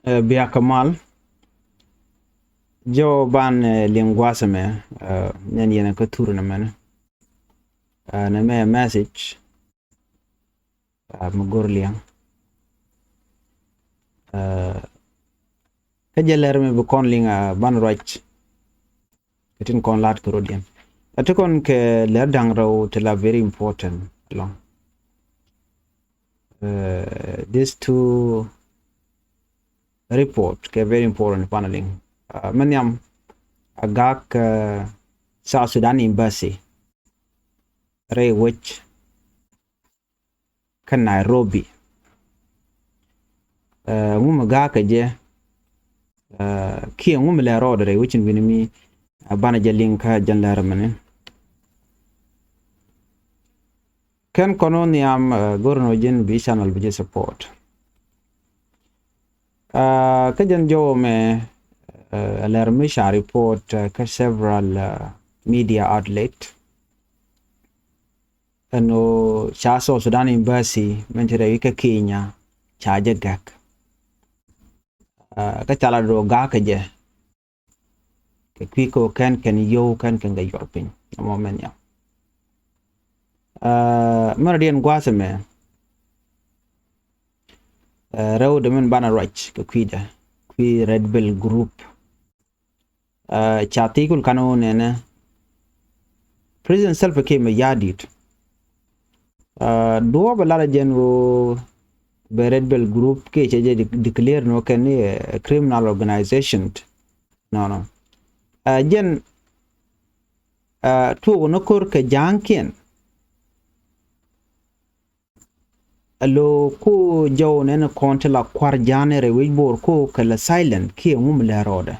Bia Kamal jo ban lingwasa me nen yena ka turu na men na me message magor liang ka jeler me bu kon linga ban roch ketin kon lat ko rodien atukon ke ler dang raw te la very important long these two report ke very important paneling manyam agak South Sudan embassy Ray which kan Nairobi ngum ga ka je ki ngum le road Ray which winimi bana je link jan lar manen kan koloniam gorno jin bi channel bi support ka jan jo me alarmisha report ka several media outlet no cha South Sudan embassy mentere wika Kenya cha jagak ka chala do ga ka je ke kwiko kan yo kan ga yorpin mo men ya maradien gwaseme rew de men bana roch ke kwida kwi Red Bell group chatikul kanu nene president self came yadit do balala jenro be Red Bell group ke je declare no can a criminal organization no jen to no kor ke janken alo ko jaw nene konte la kwar janere wibor ko kala silent ki ngum la roda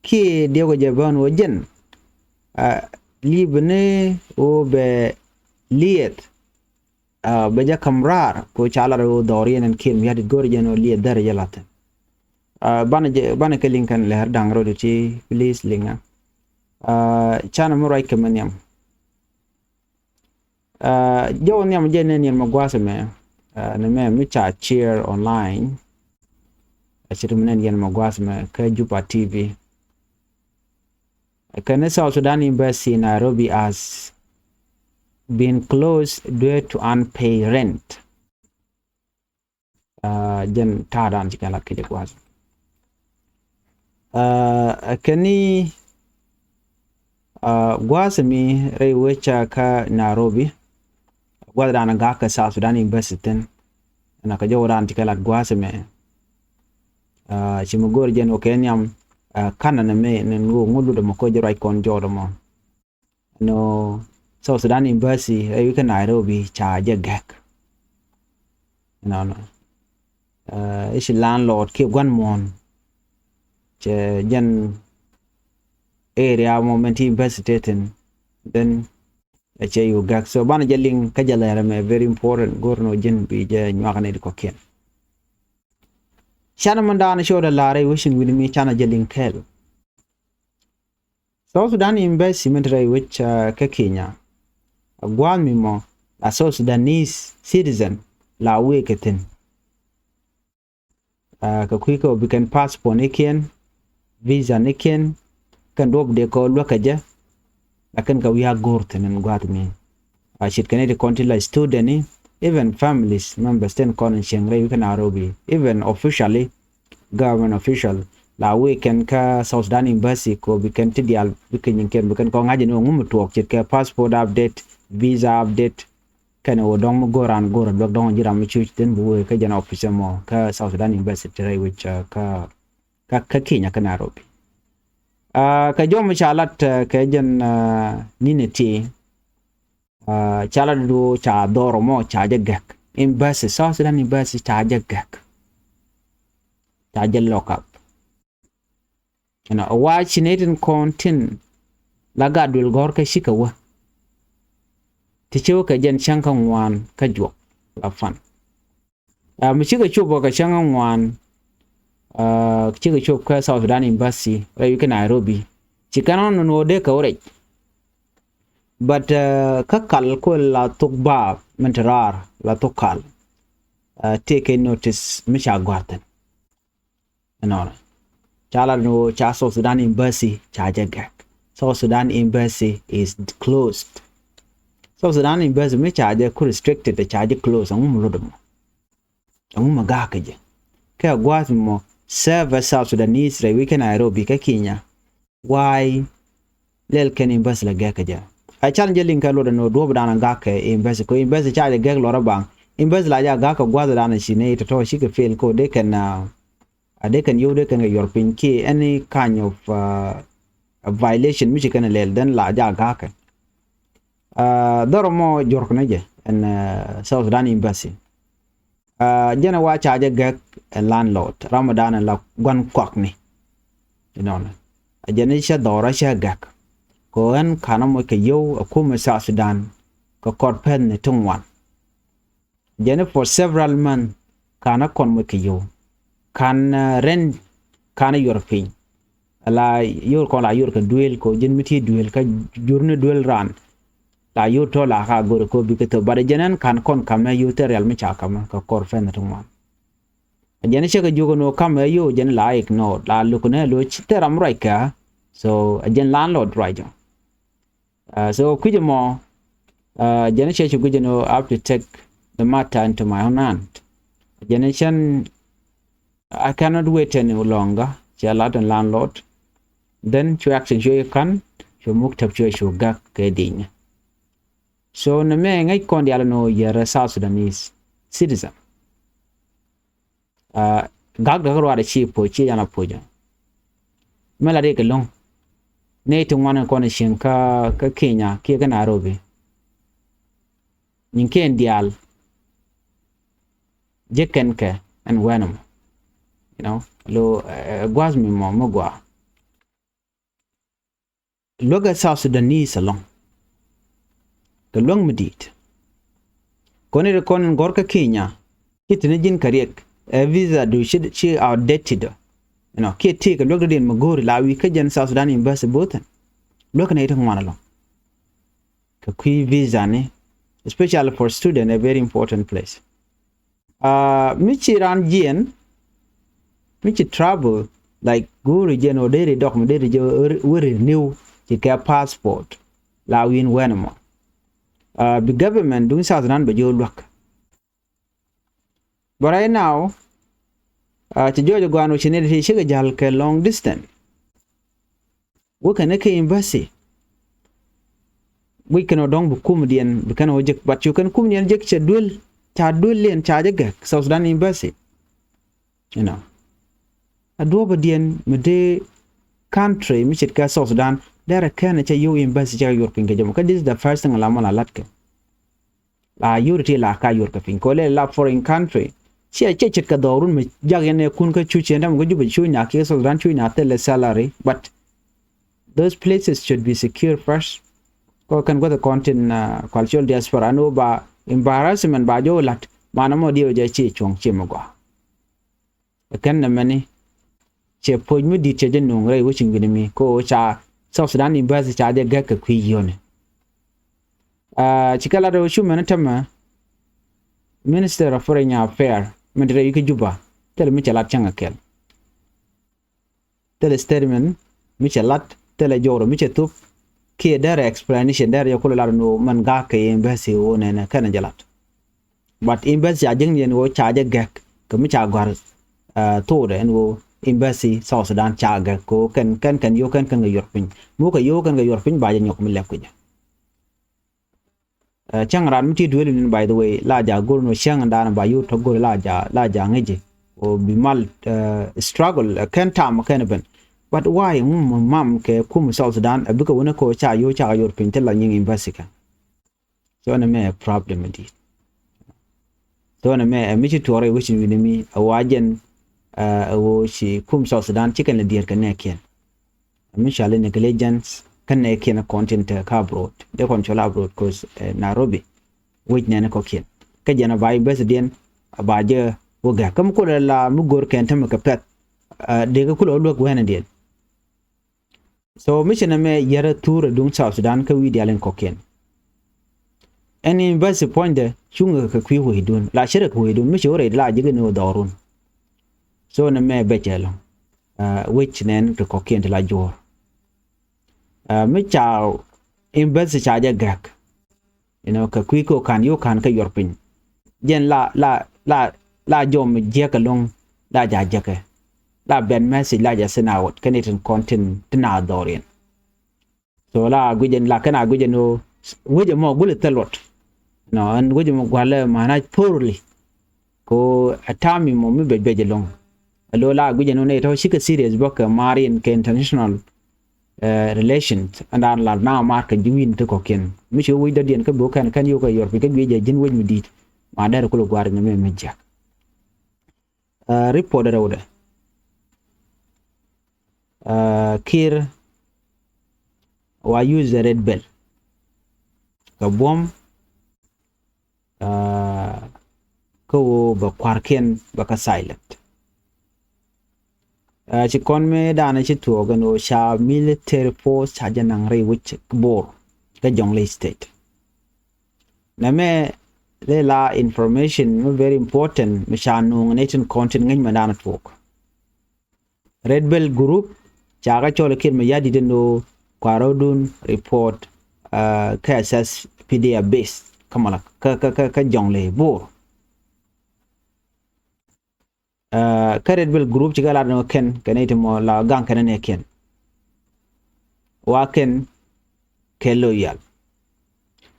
ki dego je ban wo jen libne o be liet beja kamrar ko chala ro dorien en kim yadi gorjen o liet dar yalate bana ke linkan le har dangro de ci please linga chana mo ray kemanyam jo nyam jenen yen magwasa me na me micha cheer online achirumnen yen magwasa me ka Juba TV kan South Sudan embassy in Nairobi has been closed due to unpaid rent jen tadan jikala kije gwas kani gwasa mi rai wecha ka Nairobi gwada na ga ka South Sudan embassy ten na ka jawran jikala gwasa me chimugor jen o kenyam kana na me ngulu de mako jira kon jodo mo no South Sudan embassy ay ka Nairobi cha jagak no ish landlord ke gwan mon che jan area moment embassy ten then che you gak so bana jaling ka jalera me very important gorno jen bi je nyakane ko ken Shana mandana shoda lare wishing with me chana jaling kel South Sudan embassy mentre which ka Kenya agwan mi mo la South Sudanese citizen la weketin ka kwiko bikan passport niken visa niken kan dob de ko lokaja akan ka wiya gorten ngwat mi shit kanede kontila student even families members ten kon shengre we can Nairobi even officially government official la weekend ka South Sudan embassy ko bikan tidial bikan yinken bikan ko ngaje no ngum tuok chit ka passport update visa update kan wo dong goran gor blok dong jiram chuch ten bu ka jana official mo ka South Sudan embassy tray which ka Kenya ka Nairobi ka jom chalat ka jan nineti chala do cha doro mo cha jagak embassy South Sudan embassy cha jagak cha lock up watch netin content laga dul gor ka shikawa ticho ka jan chankan wan ka jok la fan mi chiga chubo ka chankan wan chiga chop ka South Sudan embassy rai ka Nairobi chikanon no de ka ore but ka kal ko la tukba mentrar la tukal take a notice misha gwartan no chala no cha South Sudan embassy cha gak South Sudan embassy is closed South Sudan embassy me cha restricted the charge closed lodum magaka je ka gwat mo serve South Sudanese re weekend Nairobi ka Kenya why lel ken embassy la gaka ja I challenge linka lo no do bana gaka embassy ko embassy cha gak lo bang embassy la ja gaka gwat dana shine to shi ka fail ko they can they can your pinky any kind of a violation which can lel then la ja gaka doromo jorkna je and South Sudan embassy jena wa charge gak a landlord Ramadan la gwan kwakni jena sha dora sha gak ko an kana mo ke yo akuma South Sudan ko korpen ne tungwan jena for several months kana kon mo ke yo kan rent kana European ala yor ko la yor ka duel ko jin miti duel ka jurne duel ran la yu to la ha gor ko bi to bare jenen kan kon kam yu te real mi cha kam ka kor fen to ma jenen che ka jogo no kam yu jen la ignore la lu ko ne lu chi te ram right ka so jen landlord right so kuje mo jenen che chu kuje no have to take the matter into my own hand jenen chen I cannot wait any longer che la den landlord then chu action chu kan chu muk tap chu gak ke ding so na me ngai kon dia no yere South Sudanese citizen gag da ro ada chi po chi yana po ja mela de long ne to wana kon shin ka Kenya ke ga Nairobi nin ken dial jeken ke and wenum lo gwaz mi mo gwa loga South Sudanese along the long medit kone de kon gorka Kenya kitne jin kariek a visa do she outdated ke take log de magori la wi ka jen South Sudan embassy botan lok na ita ngwana lo ka kui visa ne especially for student a very important place michi ran jien michi travel like go region or de document de we renew the passport la win wenmo the government doing South Sudan but you look but right now to Georgia Guano Chinity Sugar Jalka long distance we can embassy we cannot don't comedian we can ojek but you can come and jek dual and charge South Sudan embassy a duobadian mede country michit ka South Sudan there can cha you embassy cha your pinga jam this is the first thing la mala latke la yurti la ka your ka pin ko le la foreign country chi che chit ka dorun me jagene kun ka chu chendam go jubi chu nya ke South Sudan chu nya the salary but those places should be secure first ko kan go the content cultural diaspora no ba embarrassment ba jo lat manamo dio je chi chong chimogo kan na mani che po mu di che den nong re wo ching mi ko cha South Sudan embassy cha de ga ka kwi yone chikala do shu manatama Minister of Foreign Affairs Mandre yike juba tel mi chalat changa kel tel statement mi chalat tel joro mi chetup ke dare explanation dare yakolo la no man ga ka embassy wona na kana jalat but embassy ajeng yen wo charge gak ko mi cha gwar to de wo embassy South Sudan cha ga ko kan yo kan ga yorpin mo ka yo kan ga yorpin ba nyok mi lekku chang ran mti duel by the way la ja gor no chang dan ba yu to gor la ja ngeje o bi mal struggle kan tam kan ben but why mam ke kum South Sudan abika wona ko cha yor pintel la nying embassy ka so na me problem di so na me mti tore wishin with me awajen wo shi kum South Sudan chicken la dier kan ne ken mi shale negligence kan ne ken content ka abroad de control abroad cause Nairobi which ne ko ken ka jana bai bes den abaje woga kam ko la mu gor ken tam ka pet de ga kulo lok wena den so mission me yara tour dung South Sudan ka wi dialen ko ken any bes point de chunga ka kwi ho hidun la shira ko hidun mi shore la jige no dorun so na me bechelo which nen to kokien de la jor mi chao invest cha ja gak ka kwiko kan yo kan ka yorpin jen la jom je ka long la ja ke la ben message la ja senawot kanitin content tina dorin so la gujen la kana gujen no wuje mo gule telot an wuje mo gwale mana poorly ko atami mo mi beje long alo la gujen no ne to shika serious book marine ke international relations and an la na mark jiwin to koken mi shi wi da dien ka bo kan yo ka yor bi ka gwe jin wi mi dit ma da ko gwar ne me jak report da wada kir wa use the red bell ka bom ko ba kwarken ba ka silent ci kon me dana ci to gano sha military force cha janang re which bor ka jonglei state na me le la information very important me sha no nation content ngin ma dana to red bell group cha ga chole kin me yadi deno kwarodun report KSS PDA base kamala ka jonglei bor Red Bell group ci gala no ken kanete mo la gang kanane ken wa ken ke loyal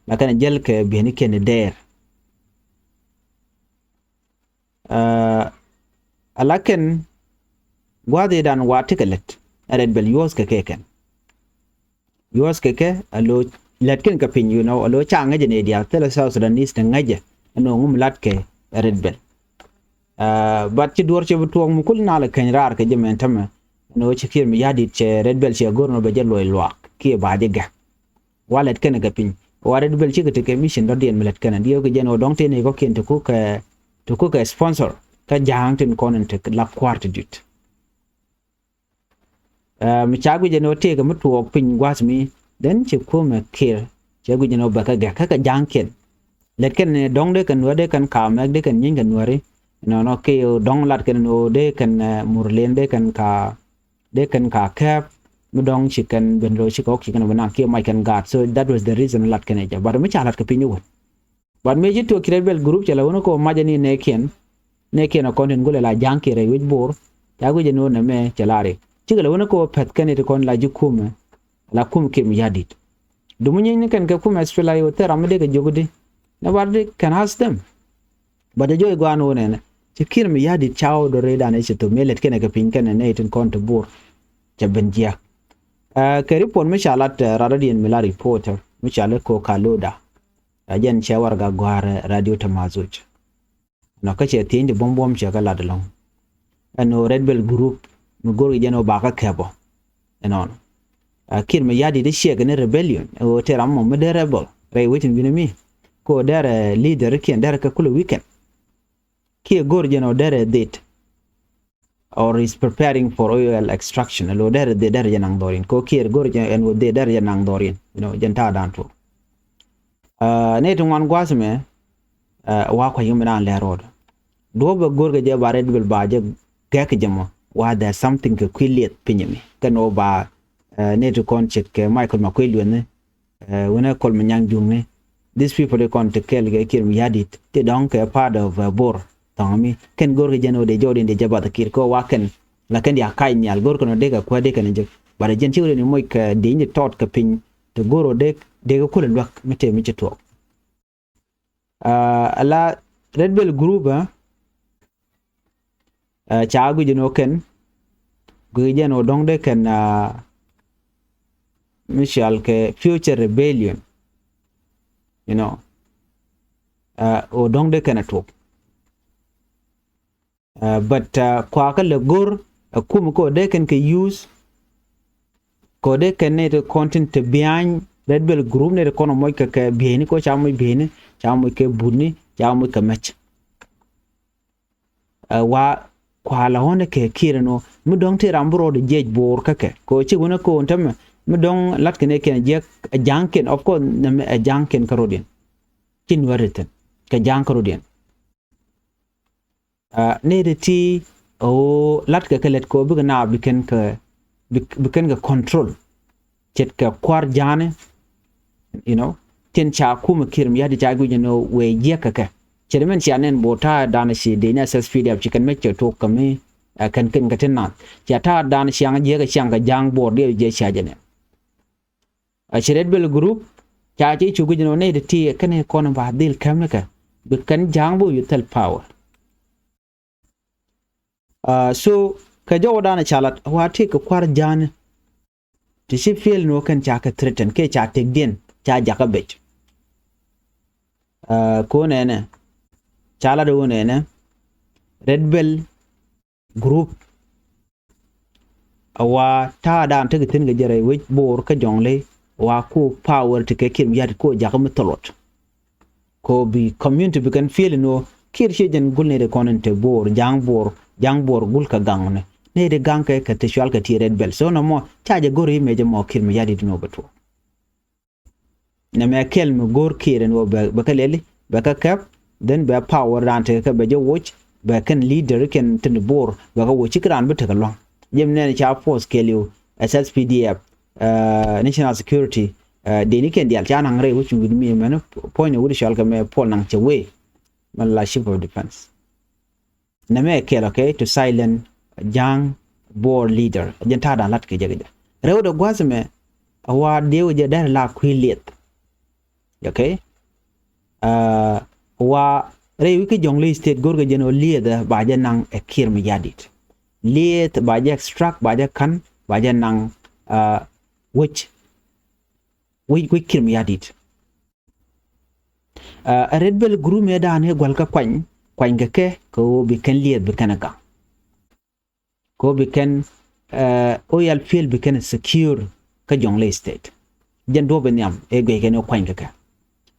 la kana jel ke beni ken der ala ken gwade dan wa tikelet Red Bell yos ke ken yos ke alo let ken ka pin alo changa jene dia tele South Sudanese ngaje no ngum lat ke Red Bell but ci door ci butuong mu kul na la kan rar ke jemen tama no ci kir mi yadi ce Red Bell ci gorno be jello loak ki ba de ga walet ken ga pin wa Red Bell ci ke te mission do den melet ken dio ke jeno dong te ne ko ken to ku ka sponsor ka jang tin konen te la kwart dit mi chagu jeno te ga mutuok pin gwas mi den ci ko me kir ci gu jeno ba ka ga ka jang ken let ken ne dong de kan wade kan ka mek de kan nyin kan wari no ke dong lat ken no de kan murlen de kan ka cap mu dong chicken ben ro chiko chicken bana ke mai kan gat so that was the reason lat ken ja but me chalat ke pinyu but me jito Red Bell group chala wono ko majani ne ken no content gole la janki re wit bor ya go jeno na me chalare chigala wono ko pet ken te kon la jukum la kum ke mi yadit dumunye ne kan ke kum espela yo tera me de jogudi na warde can ask them but the joy go an one kir mi yadi chao do reda ne to melet ken ke pin ken ne tin kon to bor jabenjia ke report mi shalat radadian mila reporter mi shale ko kaloda ajen chawar ga gwar radio tamazuj no ka che tin de bombom che ga ladalong no Red Bell group mi gori jeno ba ka kebo enon kir mi yadi de shege ne rebellion o teram mo de rebel re witin binami ko dere leader ken dere ka kulu weekend ki gorjeno dere date or is preparing for oil extraction lo dere janang dorin ko ki gorjen en wo dere janang dorin jenta dan to ne to wan gwasme wa ko yimna le road do be gorge je ba Red Bell ba je gek jamo wa there something ke kwiliet pinyemi kano ba ne to kon check Michael Makweli ne wona kol manyang jungne these people they kon te kel ge kir mi yadit te donc part of bor tami ken gorge jeno de jodin de jabata kir ko waken la ken ya kay nyal gor ko no de ga kwa de kan je bare jen tiwre ni moy ka de ni tot ka pin to goro de ga kulen wak mete mi to ala Red Bell group chaagu jeno ken gu jeno dong de ken Michelle ke future rebellion o dong de ken to but kwa ka le gor kum ko de can use ko de can ne content behind Red Bell group ne ko no moy ka biheni ko chamoy biheni chamoy ke bunni chamoy ka match wa kwa la hone ke kirano mu dong te rambro de jej bor ka ke ko chi gona ko tam mu dong lat ke ne ken je janken of course ne janken karodin tin wariten ka jankarodin ne de ti o lat ka let ko bi na biken ka control chet ka kwar jane you know ten cha kuma kirim ya da jagu we ye ka Chairman Sianen Bota Dan si Dina SSPD of Chicken Make to kami kan katenan. Jata Dan Siang Jega Sianga Jang board de Jajane. A Chiredbel group, Chachi Chugino native tea can a corner of Dil Kamaka, but can Jango you tell power. So Kajo Dan a chalat, who take a quart jan to see feel no can chaka threaten, K chat take din, Chajaka bit. Konene. Chala do ne Red Bell group awa ta da ta gitin ga jere which bor ka jongle wa ko power to ke kim yad ko jakam tolot ko bi community bi kan feel no kir shejen gulne de konante bor jang bor gul ka gangne ne de gang ka te shwal ka ti Red Bell so no mo chaje gori meje mo kim yadi no bato ne me kel mo gor kiren wo ba ka leli ba ka kap then be power rante ka be jo watch be kan leader kan tin bor be ka watch kran be ta long jem ne cha force kelio SSPDF national security de ni ken dial cha nang re wuch with me man point wuri shal ka me pol nang che we man la chief of defense na me kel okay to silent young board leader jenta da lat ke jege rew do gwazme awa dewo je dar la kwilet okay wa re wiki jongle state gorga jeno lieda baja nang ekir mi yadit liet baja extract baja kan baja nang which kir mi yadit Red Bell guru me da ne gwal ka kwany ga ke ko bi kan liet bi kanaka ko bi kan oil field bi kan secure ka jongle state jen do be nyam e gwe ke no kwany ga ka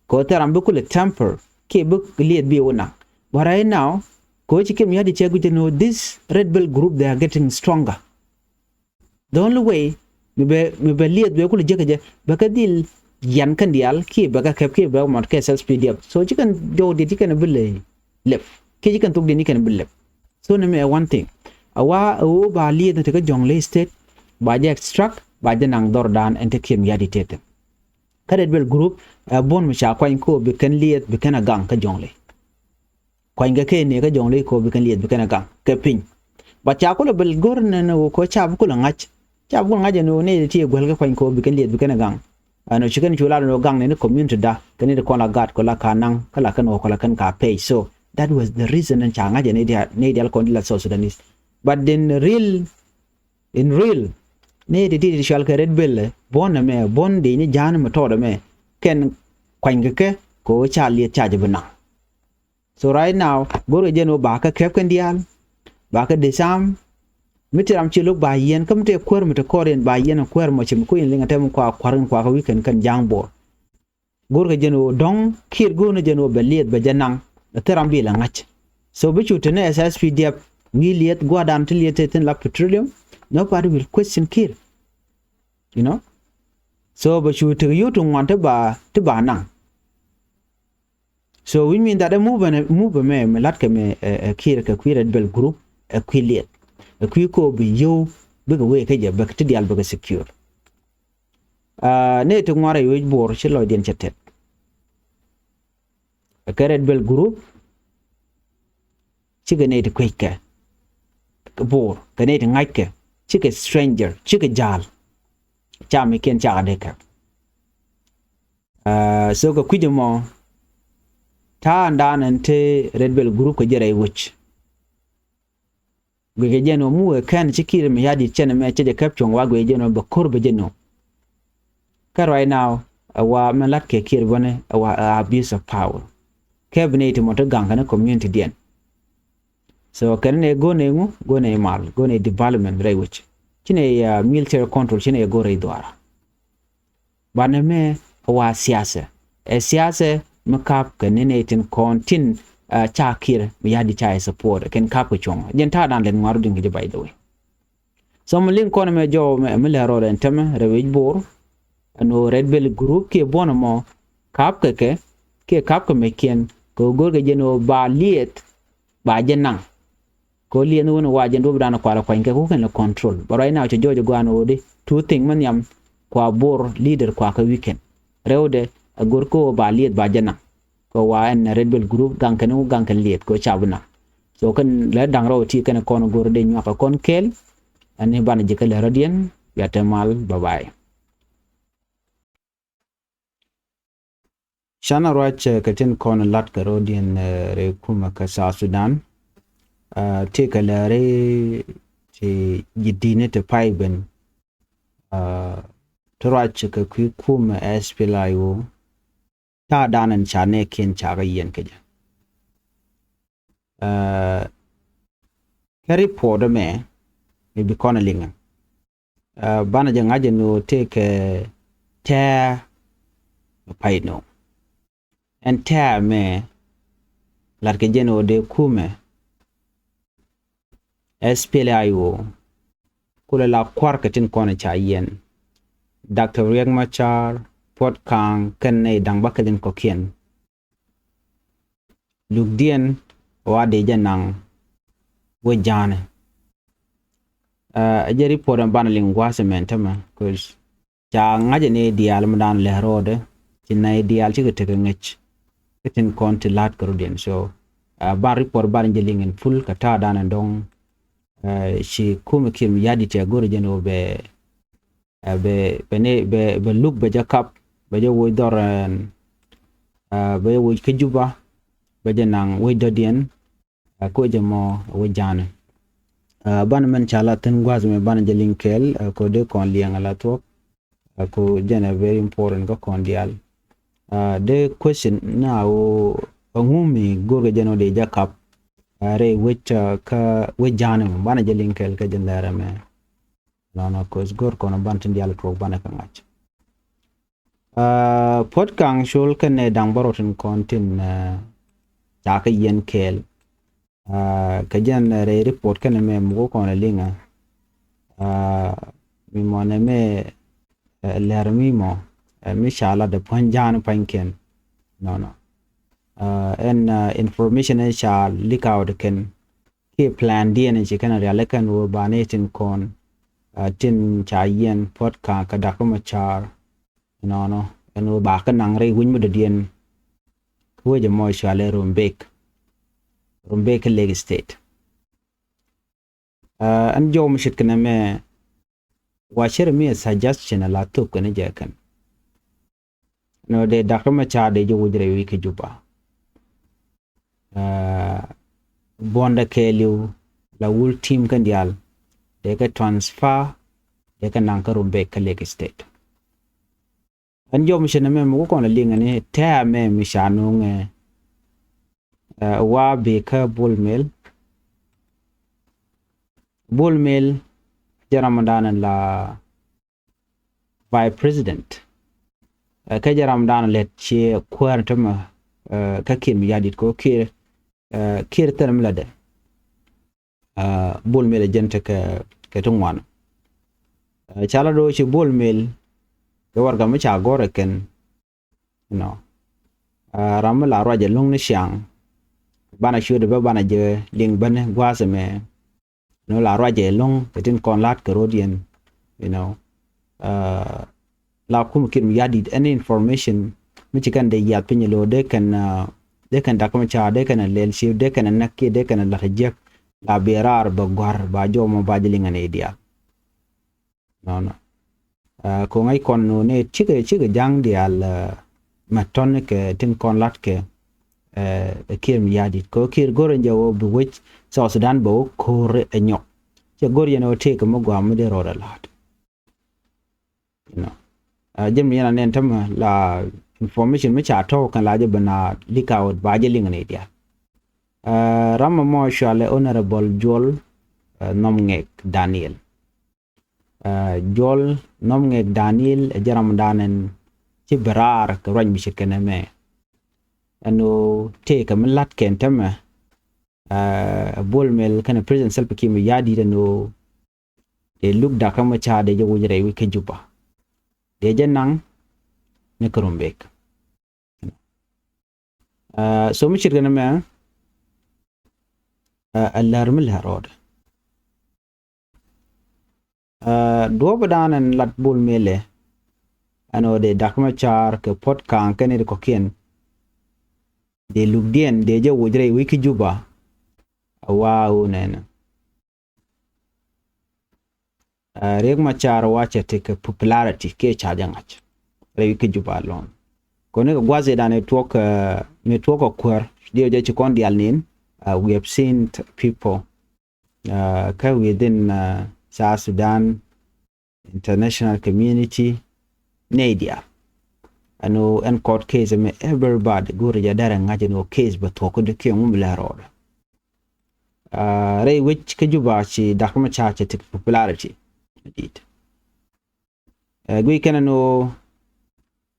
ko taram bu kule temper ke book lead be one. But right now, Coach Kim Yadi Chegu to know this Red Bell group they are getting stronger. The only way me be lead be kula jeka bakadil yan kan dial ki baka kep ki ba mat ke SSPDF. So you can do the chicken bill left. Ki you can talk the nikan bill left. So me one thing. Awa o ba lead to ka jongle state ba ja extract ba ja nang dordan and te Kim Yadi tete. Red Bell group bon mi cha kwany ko bi kan liet bi kan gang ka jongle kwany ga ke ne ka jongle ko bi kan liet bi kan gang ke pin ba cha ko bel gor ne no ko cha bu la ngach cha bu ngaj no ne ti gol ga kwany ko bi kan liet bi kan gang ano chicken chula no gang ne community da kan ne ko la gat ko la kanang kala kan ko la kan ka pay so that was the reason and cha ngaj ne dia ko la South Sudanese but in real ne de shal ka Red Bell bon de ni jan ma to me ken kwany ke ko cha liet cha jibna so right now goro jeno ba ka kep kan dial ba ka de sam mitiram chi luk ba yen kam te kwer mita koren ba yen kwer mo chim ko yin linga tem kwa kwarin kwa ka weekend kan jangbo goro jeno dong kir go no jeno be liet be janang teram bi la ngach so bi chu tene SSPDF wi liet go dam te liet ten la petroleum nobody will question kir you know so but you to you to want to ba nang so we mean that a move me lat ke me kir ka Red Bell group a kwiliet a kwiko bi yo big way ke je bak ti dial bak secure ne to ngore yo bor ci lo den cetet a Red Bell group ci gane te kwike bor gane te ngake ci ke stranger ci ke jal cha mi ken cha de ka so ko kujimo ta ndanan te Red Bell group ko jere wuch gwe jeno mu kan chikire mi yadi chene me cheje kapchon wa gwe jeno ba korbe jeno ka right now wa melat ke kir bone wa abuse of power cabinet mo to ganga na community den so kan ne go ne mal go ne development re wuch chine military control chine go re dwara bane me wa siasa makap kanene tin kontin chakir mi yadi chai support ken kap chong jen ta dan len maru dingi by the way so mo link kono me jo me le ro den teme rewej bor no Red Bell group ke bonomo kap ke kap ko me ken ko gorge jeno ba liet ba jenang ko lien won wajen do bran kwala kwa nke ko kan control but right now to jojo gwano de two thing man yam kwa bor leader kwa ka weekend rewde gorko ba liet ba jana ko wa en red bell group gankan liet ko chabna so kan la dang raw ti kan kon gor de nyaka kon kel ani ban jikal radien yatemal bye bye shana rach katin kon lat karodien re kuma ka sa Sudan te kalare te yidine te paiben torach ka kuma SPLIO ta danan chane ken chaga yen kaja kari podo me bi kona linga bana jangaje no take ta paino and ta me larke jeno de kume SPLIO kula la kwarkatin kona cha yen Dr. Riek Machar Port Kang kenne dang bakalin kokien lugdien wa de janang we jane ajeri podan banaling wase mentama cause cha ngaje ne dial mdan lehrode tinay dial ci gete ngech ketin konti lat garden so ban report ban jeling en full kata dan dong shi kuma kim yadi te goro jeno be look be jakap be jo wo doran be wo kejuba be janang wo dodien ko jemo wo jane ban men chala ten gwaz me ban jeling kel ko de kon liang ala to ko jena very important ko kon dial the question now ngumi gorga jeno de jakap re which ka we jane ban jeling kel ka jendara me no cause gor kono bantin dial to bana ka ngach pot kang shul kene dang barotin kontin ta ka yen kel ka jan re report kene me mo kono linga mi mone me lermi mo mi shala de panjan panken no and information is shall leak out can keep plan dna chi kana realekan wo banetin kon tin chayen pot ka dakoma char no eno ba ka nang re win mu de dien ko je mo shale rumbek leg state an jo mishit kana me wa shir me suggestion la to kana je kan no de dakoma char de jo wujre wi ke juba bonda keliu la wul team kan dial de ka transfer de ka nang ka rumbek leg state an jo mishina me mo ko na linga ne ta me mishanu nge wa be ka bullmail jaramdan la vice president ka jaramdan let che kwartama ka kin yadit ko kir term la de bullmail jenta ka tungwan chala do chi bullmail ke warga mi cha gore ken ram la roje long ni siang bana shude ba bana je ling bane gwase me no la roje long ketin kon lat ke rodien la kum kin yadi any information mi kan de yat pinelo de kan dakama cha de kan lel shi de kan nakki de kan la hajek la berar ba gwar ba jomo ba jelinga ne dia no ko ngai kon no ne chige jang dial maton ke tin kon lat ke kim yadi ko kir goren jawo bu wich so Sudan bo kore enyo che gor yeno te ko mo gwa mo de roda lat jem yana nen tam la information mi cha to kan la je bana likaut ba je ling ne dia ram mo shale honorable Joel Nomngek Daniel Joel Nomngek Daniel jaram danen ci berar ka roñ bi ci kene me anu te ka milat ken tama bol mel kana president self kim yadi no de look da kama cha de jowo jere wi ke juba de jenang ne krumbek so mi ci gëna me alarm الهرود دو بدان لات بول ميله ano de dakma char ke pot kan kene ko kien de lugdien de je wujre wiki juba wow nena reg ma char wache te ke popularity ke chajangach re wiki juba lon kone ko gwaze da network okwer de je chikon dialnin we have seen people within South Sudan international community Nadia ano en court case me everybody go ya dara ngaje no case but ko de ke ngum la roda ray which ke juba chi dakma cha cha popularity indeed gui kana no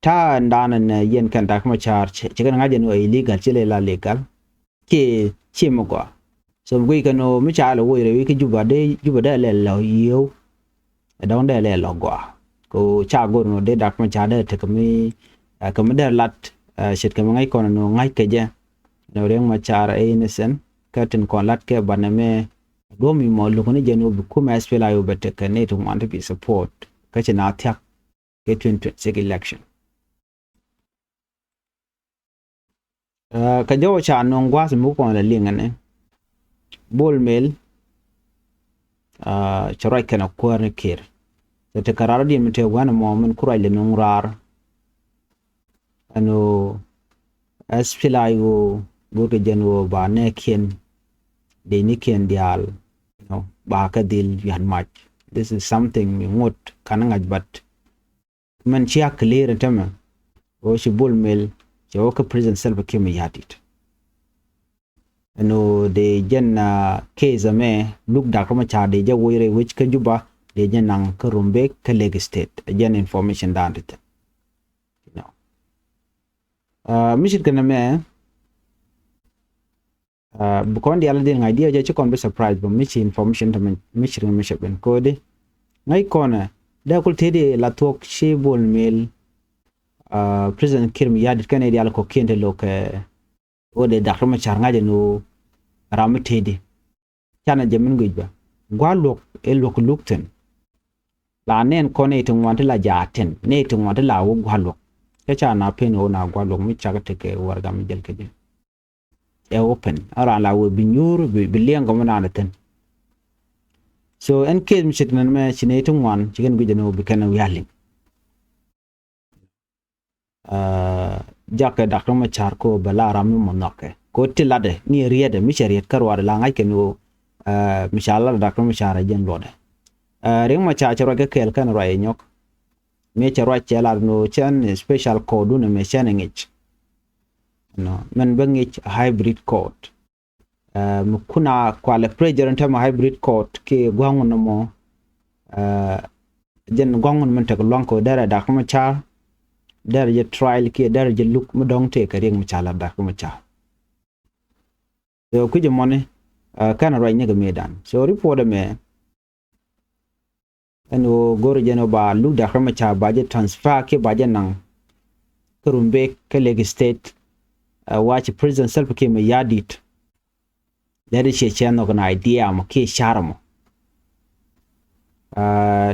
ta ndana na yen kan dakma cha chi kan ngaje no illegal chi le la legal ke chi mo ko so gui kana mi cha lo wo re ke juba de le lo yo don de le lo go ko cha go no de dakma cha de te kami kamada lat shit kam ngai kono no ngai keje no reng ma char innocent katin kon lat ke baname do mi mo lu ne jeno bu kuma spela yo bete kane to want to be support kache na tyak ke 2026 election ka jo cha no ngwas mu kon la lingane bol mel charai kana ko ne kir te kararo di mte wana mo men kurai le nungrar ano aspilayo goke jeno ba ne kien de ni kien dial ba ka dil yan match this is something mi ngot kananga but man chia clear tama o shi bol mel jo ka president self kim yatit ano de jenna case me look da kuma cha de je woire which ka juba de jenang ka rumbe ka leg state gen information dandit mission kana me bukon dia ladin idea je chikon be surprise but mission information to mission ben code ngai kona da kul tede la tok she bol mel president kirm yadit kana dia ko kende loke o de dakhma charngaje no ramatede chana jemin gujba gwalok elok lukten la nen kone to wante la jaten ne to wante la wo gwalok cha na pen o na gwalok mi chaga teke warga mi jel keje e open ara la wo binyur bi lengo mana naten so en case mi chitnan me chinete wan chigen gujeno bi kana yalin jake dakma char ko bala ram mo nokke ko tilade ni riede mi chariet karwar la ngai kenu mishala dakma char jen lode reng ma cha charo ke kel kan ro nyok me charo chela no chen special code no me chenengich no men bangich hybrid code mukuna kwale pressure ntama hybrid code ke gwangu no mo jen gwangu men te lonko dara dakma char dara je trial ke dara je look mu dong te ka reng ma chala dakma char so kuje mone kana ro nyega medan so report me ano goro jeno ba lu da khama cha baje transfer ke baje nan kurumbe ke leg state watch president self ke me yadit dare che cheno kana idea mo ke sharmo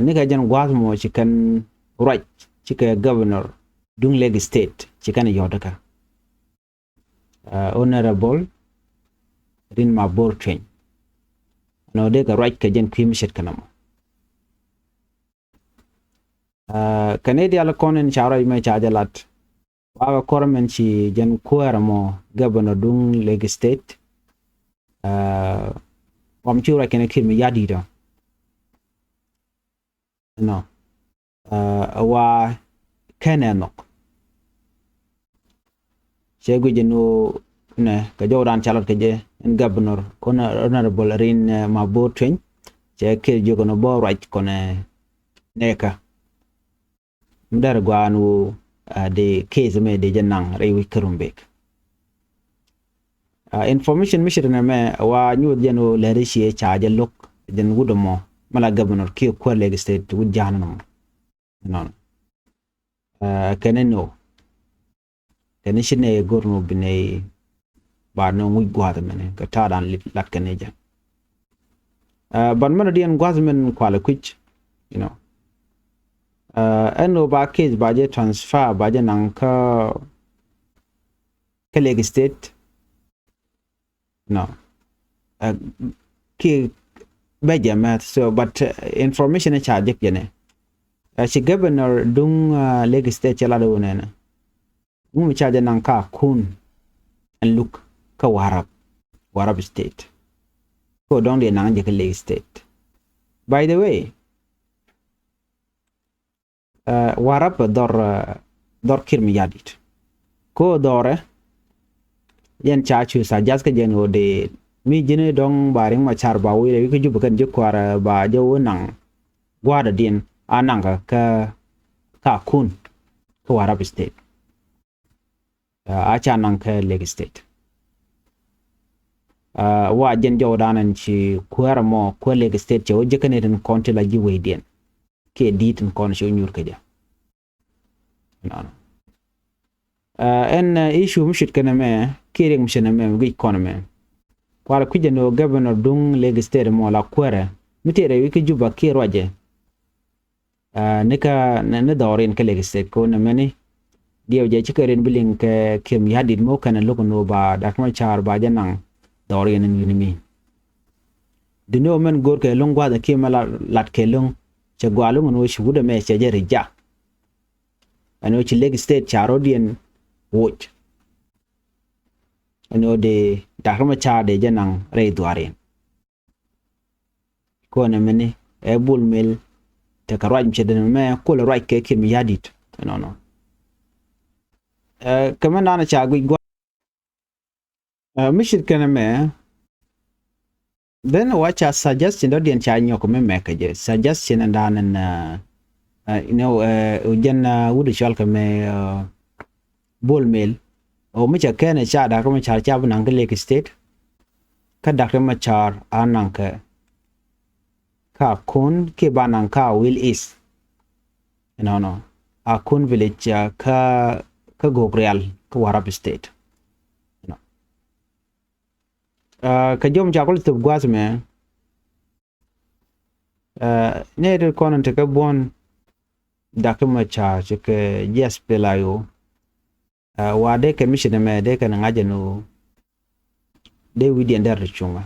ni ga jen gwaz mo chikan right chike governor dung leg state chikan yodaka honorable rin ma bor train no de ga right ke jen kwim shet kanamo Canada la konen chara me chajalat waga kormen chi jen kueramo governor dung leg state wam chura kene kirmi yadida no wa kenenok chegu jenu ne ka jawdan chalat ke je en governor honorable rin mabor twin che ke jogono bo right kone neka mdar gwanu de case me de janang rewi kerumbek information mission na me wa nyu jeno le rishi charge look den wudomo mala governor ki ko leg state wud janano non keneno kenishine gorno bine ba no ngui gwa da mene ka ta dan lat ka neja ban mana dian gwa men kwala kuch you know eno ba case ba je transfer ba je nang ka Leg State no ki beja so but information e charge jene si governor dung Leg State chala do nena mu charge nang ka kun and look ka warab state ko don de nang je Leg State by the way warab dor kirmi yadit ko dore yen chachu sa jas ka jeno de mi jene dong baring ma char ba wi ke jubu kan jukwara ba jo nang gwada din anang ka kun ko warab state a cha nang ka Leg State wa jen jo danan chi kwara mo ko Leg State jo jekane den konti la ji we den ke ditin kon sho nyur ka ja no en issue mshit kana me kiring mshana me gi economy wala kuje no governor dung Leg State mo la kwara mitere wiki juba ki roje nika na dorin ka Leg State ko na meni dio je chikeren biling ke kim yadid mo kana loko no ba dakma char ba janang dorin ni mi dino men gor ke longwa da kimala lat ke long che gwalung no shuda me che je rija ano chi Leg State charodien watch ano de dakma char de janang re duarin ko na meni e bul mel te ka raj mchede me ko le raj ke kim yadit no kama nana cha gwi mishit kana me then watch a suggestion do den cha nyoko me make je suggestion and dan you know ujen wudu shal ka me bol mel o mi cha kana cha da ka cha cha bunan ka Leg State ka da ka char anan ka kun ke banan ka will is no a kun village ka gogreal ka warab state no ka jom jakol to gwas me ne de konon te ka bon dakuma cha ke yes pelayo wa de ke mission me de kan ngaje no de widi ndar chunga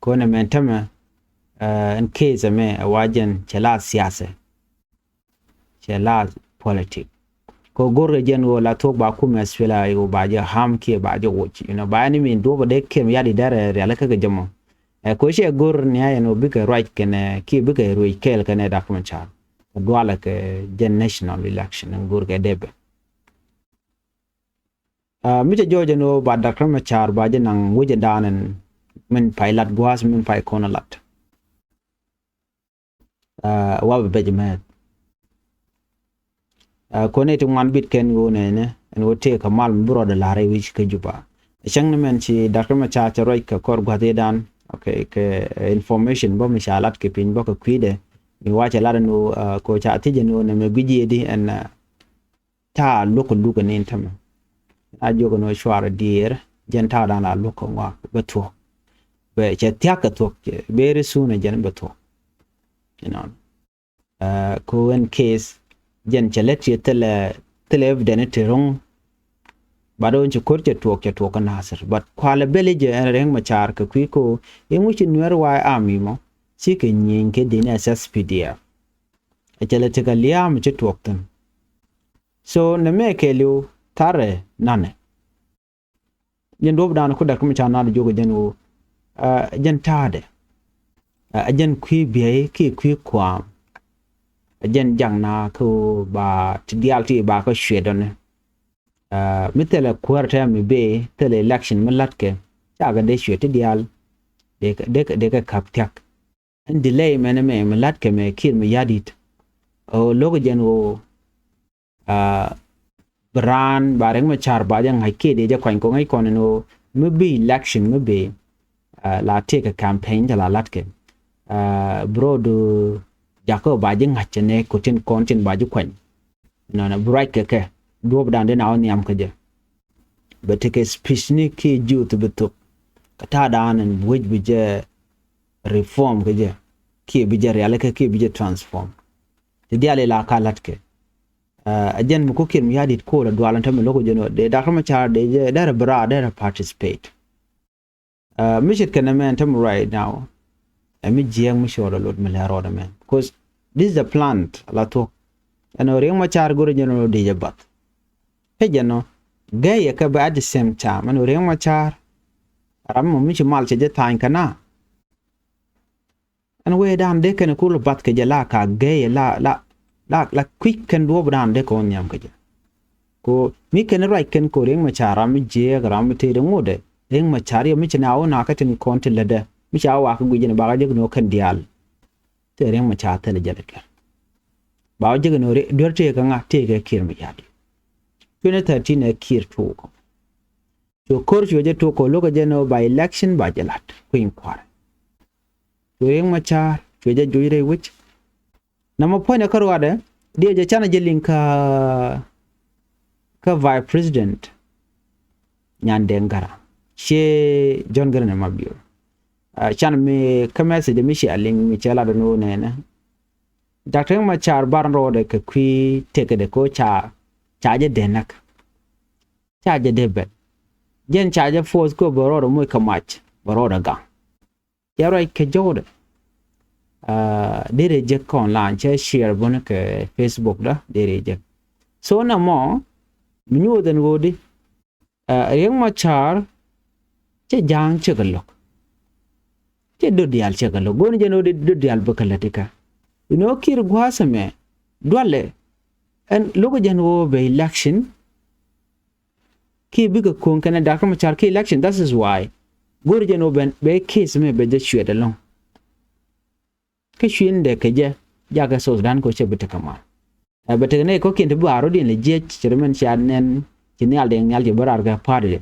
kona mentama in case me wajen chala siyasa chala politics ko gorre jen wo la tok ba ku mesfela yo ba je ham ke ba je wochi you know ba ni min do ba de kem yadi dare ya la ka jamo ko she gor ni ay no bika right ken ki bika roi kel ken da kuma cha do ala ke gen national election ngor ke debe mi je joje no ba da kuma char ba je nang wuje danen min pilot gwas min pai kona lat wa be je kone to man bit ken go ne en wote ka mal bro de lare wich ke juba chang ne men chi dakar ma cha cha roi ka kor gwade dan okay ke information bo mi shalat ke pin bo ka kwide mi wacha la no ko cha ti je no ne me biji di en ta loko luko ne tam a jogo no shwara dir jen ta dan la loko wa beto be che tia ka to very soon jen beto you know ko en case jen chalet ye tele evident rong bado nchi korche tuok nasir but kwale bele je reng machar ka kwiko yenguchi Nuer wa ami mo sike nyinke din SSPDF chalet ka liam che tuok tan so ne meke lu tare nane jen dob dan ko dak machar na jogo jenu jen tade jen kwi biye ki kwi kwam jen jang na ko ba tidialti ba ko shedon mitele quarter mi be tele election milatke chaga de shwete dial de ka kaptak and delay mena me milatke me kir mi yadit o logo jen o bran bareng ma char ba jang haike de ja kwan ko ngai kon no mi be election mi be la take a campaign la latke brodo jako ba jing hachene kotin kontin ba ju kwan no na bright ke do dan de naw niam ke je but take a speech ki ju to beto kata dan and which bija reform kaje ki bija realika ki bija transform te diale la kalatke ajen mu kokir mi yadit ko la dwalan tam logo jeno de dakama char de dara bra dara participate mishit kana man tam right now mi jiang mi shoro lot mi la roda man because this is the plant la to ano reng ma char goro jeno de jabat he jeno gaya ka ba at the same time ano reng ma char ram mo mi mal che je tan kana an we dan de kana ko bat ke jala ka gaya la quick can do dan de ko nyam ke ko mi ken right ken ko reng ma char mi je gram te de ngode reng ma char yo mi china o na ka tin konti lede mi cha wa ka gujene ba ga je no kan dial te reng ma char te le jale ka ba je no re dorte ka nga te ke kir mi yadi 2013 e kir to ko to kor je to ko logo je no by election ba jalat queen kwar to reng ma char je joire which na mo point ka ro de je chana je linka ka vice president nyande ngara she John Garner mabio chan me ka message mi shi aling mi chala do no ne na Dr. Machar barn rode ka kwi teke de ko cha je denak cha je debet jen cha je force ko boro mo ka match boro ga yaro ke jode dere je kon lan che share bon ke Facebook da dere je so na mo mi nyu den godi reng Machar che jang che galok che do dial che galok gon je no do dial bakalatika kir gwasame dwale en logo janwo be election ki biga kon kana Dr. Machar ki election that is why gon je no ben be case me be je shwe de long ke shwin de ke je jaga so dan ko che bita kama bita ne ko kin de baro din le je chairman chan nen kinal de nyal je barar ga party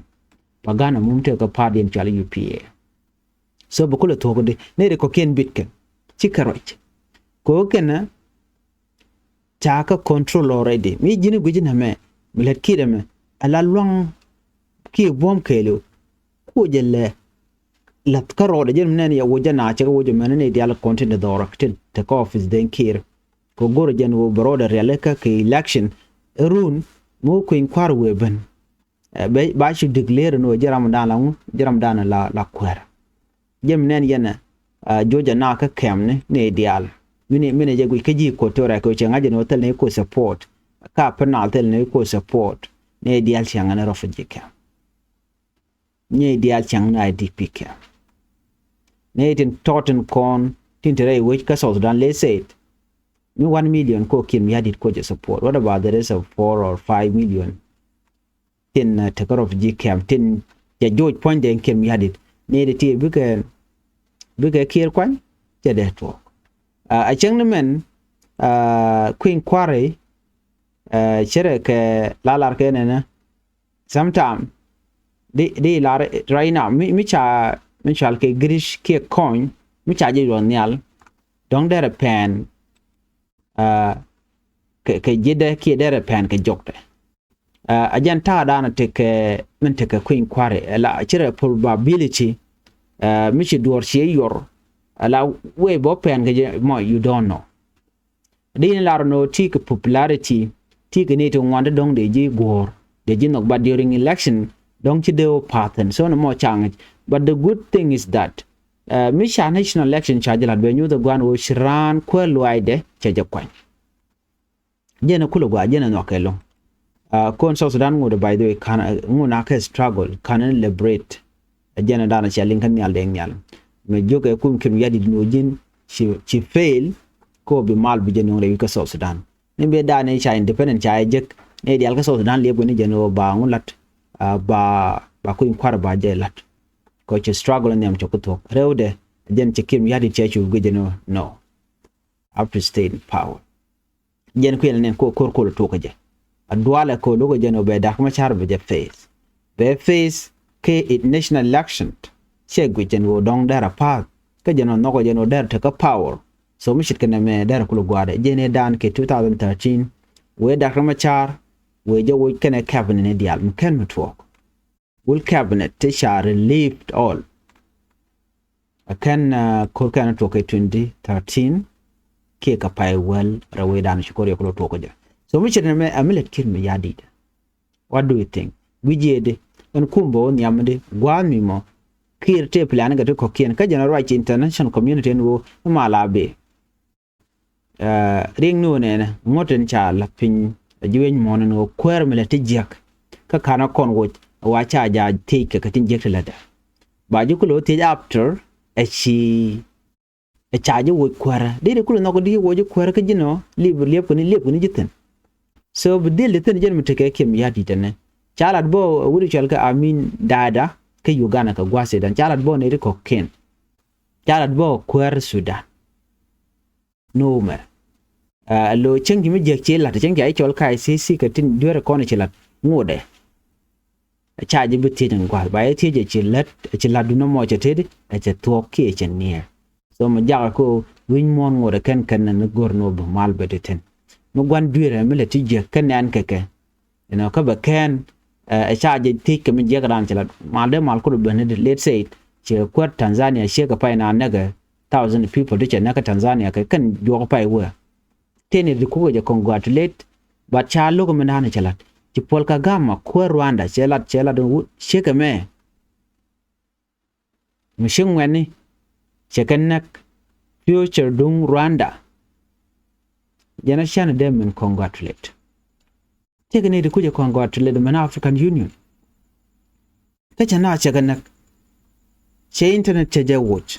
pagana mumte ka party en chala UPA so bukule to ko de ne ko ken bitken chikaroch ko kena chaka control already mi jini gujina me milet kide me ala long ki bom kelo ko jelle lat karo de jem ne ya wojana chaka wojo men ne dial content the directed te ko office den kir ko goro jen wo broda releka ke election run mo ko inquire weben ba shi declare no jaram dan la kwera jem ne yana joja na ka kemne ne dial mine je gui keji ko tora ko chenga je no tel ne ko support ka penal tel ne ko support ne dial changa na refugee camp ne dial changa na IDP camp ne tin totten kon tin tere which ka South Sudan let's say me 1 million ko kin mi hadit ko je support what about the rest of 4 or 5 million tin te ka refugee camp tin je George point den kin mi hadit ne de ti buke kir kwan je de to a chang men queen quarry chere ke lalar ke ne sometime di la right now mi cha ke grish ke coin mi cha je yonyal dong der pen ke jide ke der pen ke jokte ajan ta dana te ke men te ke queen quarry la chere probability mi chi dor che yor ala we bo pen ke mo you don't know din la no tik popularity tik ne to wanda dong de ji gor de ji nok but during election dong chi deo pattern so no mo chang but the good thing is that misha national election charge la be nyu the gwan wo shran ko loide che je kwan jena kulo gwa jena no kelo kon South Sudan ngode by the way kana nguna ka struggle kana liberate jena dana cha linkan nyal de nyal me joge kum kim yadi no jin ci fail ko bi mal bi jeno rewi ka South Sudan ne be dane cha independent cha jek ne dial ka South Sudan lebo ni jeno ba ngulat ba ko inkwar ba je lat ko ci struggle ne am chokuto rewde jen ci kim yadi cha chu gejeno no after stay in power jen ko ne ko kor to ko je adwala ko logo jeno be dak ma char be je face ke it national election che gujен wo dong dara pa ka jeno no ko jeno der ta power so mi shit kana me der ko gwade jene dan ke 2013 we da kama char we je wo kana cabinet ne dial mu ken mutwo will cabinet te share relieved all akan korkan to kai 2013 ke ka pai well rawe dan shukuri ko to ko ja so mi chene me amilet kin me yadi what do you think wijede en kumbo nyamde gwami mo kir te plan ga to ko ken ka general right international community no malabe ring no ne ngoten cha la pin jiwen mon no kwer mele te jak ka kana kon wo wa cha ja take ka tin jek lada ba ji kulo te after a chi a cha ji wo kwara de kulo no ko di wo ji kwara ka jino lep ko ni jiten so bidil ten jen muteke kem yadi tane chalat bo wuri chalka amin dada ke Uganda ka gwase dan chalat bo ne ko ken chalat bo kwer Sudan no mer lo chengi mi je chelat chengi ai chol kai sisi ka tin dure ko ne chelat ngode chaji bitti den gwa ba ye tije chelat du no mo chetedi a che to ke chen ne so ma jaga ko win mon ngode ken ne gorno bo mal bedeten no gwan dure mi le tije ken an keke ka ba ken a charge take me jagaran chelat mal ko be ne let's say che kwat Tanzania she ka pai na naga 1000 people de che naka Tanzania ka kan jo pai wa tene de ko je congratulate ba cha lo ko mena ne chelat ci pol ka gama ko Rwanda chelat she ka me mishin wani che kan nak future dung Rwanda jana shana dem men congratulate take ne de kuje congratulate the African Union kace na ce ganak ce internet ce je watch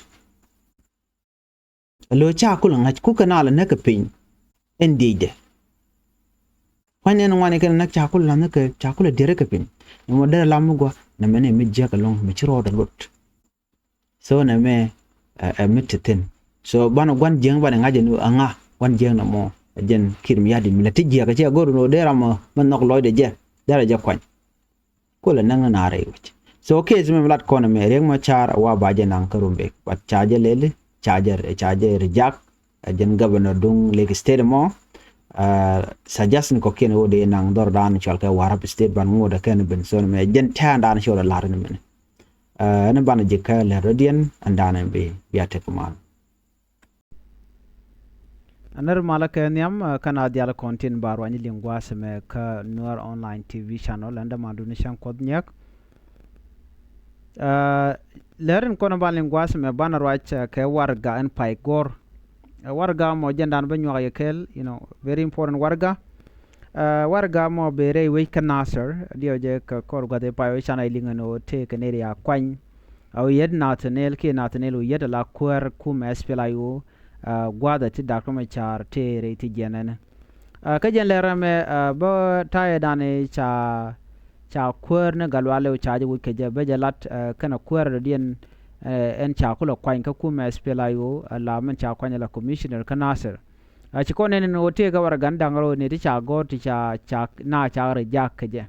lo cha kulan haj kuka na la naka pin ndide wannan wani kan nak cha kulan naka cha kula dire ka pin mo da lamu go na mene mi je ka long mi ciro da lot so na me miteten so bana gwan jeng bana ngaje no anga gwan jeng na mo jen kirmi yadi mi lati je ka je goru no dera mo man nok loy de je dara je kwan ko la nang na re wich so ke zme lat ko na me reng ma char wa ba je nang karumbe pat chaje lele chaje rejak jen governor dung lake state mo suggestion ko ken o de nang dor dan chal ka warap state ban ngoda ken ben so me jen tan dan shola lar ne men na ban je ka le radian andana be ya te kuman anar malaka nyam kana diala content barwani lingwa seme ka Nuer online TV channel anda mandu nishan kodnyak lerin kono ba lingwa seme bana rwach ke warga en paigor warga mo jendan ba nywa yekel very important warga mo bere we kanaser dio je ka korga de payo chana ilingano te kanere ya kwany au yed natanel ke natanel yed la kwer ku mespelayo gwada ti dakoma char te re ti jenene ka jen lera me bo taye dane cha kwer ne galwale o chaje wu keje beje lat kana kwer dien en cha kula kwany ka ku mespelayo la men cha kwanya la commissioner kanaser ci ko nene no te ga war ganda ngaro ne ti cha go ti cha na cha re jak keje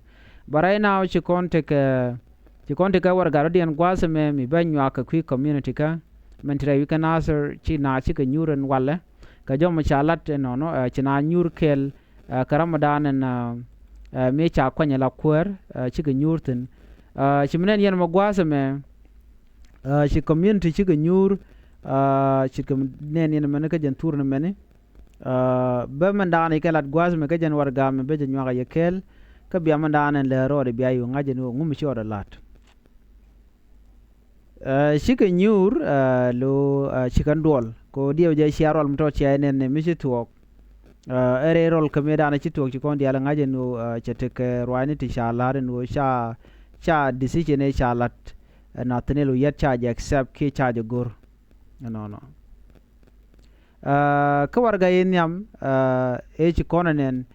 barai na ci konte ka war gardian gwase me mi banyu aka ku community ka mentre wi kanaser ci na ci ka nyuren wala ka jom chalat no ci na nyur kel karamadan na me cha kwanya la kwer ci ka nyurten ci menen yen ma gwase me ci community ci ka nyur ci ka nen yen men ka jen tourne mene ba man dane kelat gwase me ka jen war ga me be jen nyaga yekel ka biya man dane le rode biya yu ngaje no ngum ci oda lat shika nyur lo chikan duol ko dio je shiarol mto chaine ne mishi tuok ere rol kameda na chituok chikon dia ngaje no chetek rwani ti shalare no cha decision e shalat na tenelo yet charge accept ki charge gur no ka warga yenyam e chikonen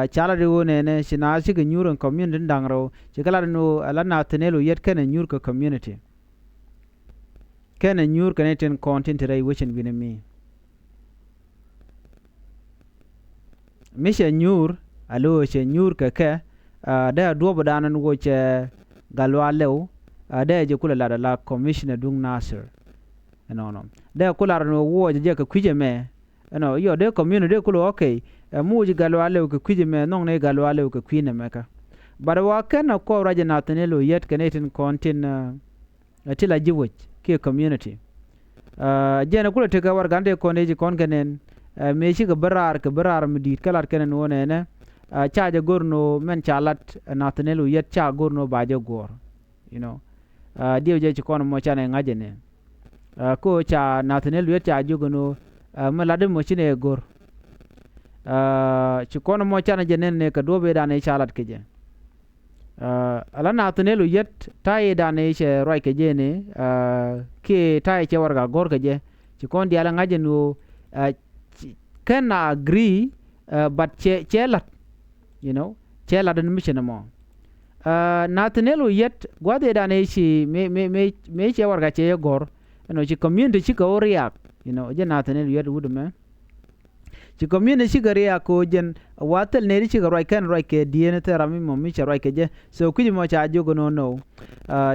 chala de wone ne shina shika nyur community ndangro chikala no ala na tenelo yet ken nyur ko community kena nyur kaneten content rai wichin binami misha nyur alo che nyur ka da duobo danan wo che galwa lew da je kula la commissioner dung nasir no da kula no wo je ka kuje me yo de community de kula okay mu je galwa lew ka kuje me non ne galwa lew ka kwine me ka but wa ken ko raja Nathaniel yet kenetin kontin tila jiwich ke community jena kula tega wargande koneji kon kenen me shi ga barar midit kalar kenen wone ne chaja gorno men chalat Nathaniel yet cha gorno baje gor you know dio je kon mo chane ngajene ko cha Nathaniel yet cha jugono malade mo chine gor ci kon mo chane jenen ne ka dobe dane chalat keje ala Nathaniel yet tayi dane che roi keje ne ke tayi che warga gor keje ci kon dia la ngajeno can agree but chelat you know chelat den mission mo Nathaniel yet gwade dane shi me che warga che gor no ci community ci ko react you know je Nathaniel yet would man ci community ci gariya ko jen watel ne ci roi kan roi ke diene terami mo mi ci roi ke je so kuji mo cha jogo no